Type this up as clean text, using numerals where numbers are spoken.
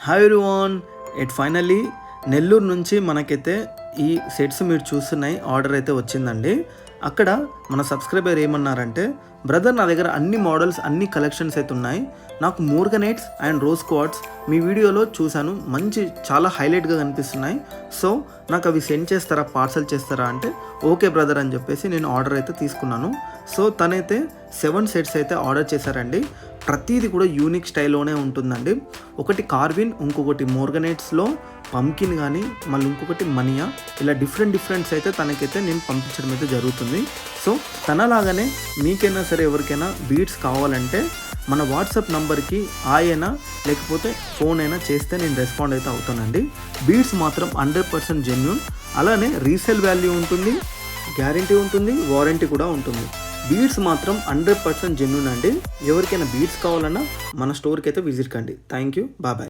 Hi everyone, finally Nellore నుంచి మనకైతే ఈ సెట్స్ మీరు చూస్తున్నాయి ఆర్డర్ అయితే వచ్చిందండి. అక్కడ మన సబ్స్క్రైబర్ ఏమన్నారంటే, బ్రదర్ నా దగ్గర అన్ని మోడల్స్ అన్ని కలెక్షన్స్ అయితే ఉన్నాయి, నాకు మోర్గనైట్స్ అండ్ రోజ్ క్వార్ట్స్ మీ వీడియోలో చూశాను, మంచి చాలా హైలైట్గా కనిపిస్తున్నాయి, సో నాకు అవి సెండ్ చేస్తారా, పార్సల్ చేస్తారా అంటే ఓకే బ్రదర్ అని చెప్పేసి నేను ఆర్డర్ అయితే తీసుకున్నాను. సో తనైతే 7 సెట్స్ అయితే ఆర్డర్ చేశారండి. ప్రతిదీ కూడా యూనిక్ స్టైల్లోనే ఉంటుందండి. ఒకటి కార్విన్, ఇంకొకటి మోర్గనైట్స్లో పంకిన్, కానీ మళ్ళీ ఇంకొకటి మనియా, ఇలా డిఫరెంట్స్ అయితే తనకైతే నేను పంపించడం అయితే జరుగుతుంది. సో తనలాగానే మీకైనా సరే ఎవరికైనా బీడ్స్ కావాలంటే మన వాట్సాప్ నంబర్కి అయినా లేకపోతే ఫోన్ అయినా చేస్తే నేను రెస్పాండ్ అయితే అవుతానండి. బీడ్స్ మాత్రం 100% జెన్యూన్, అలానే రీసేల్ వాల్యూ ఉంటుంది, గ్యారంటీ ఉంటుంది, వారంటీ కూడా ఉంటుంది. బీడ్స్ మాత్రం 100% జెన్యూన్ అండి. ఎవరికైనా బీడ్స్ కావాలన్నా మన స్టోర్కి అయితే విజిట్ కండి. Thank you, bye.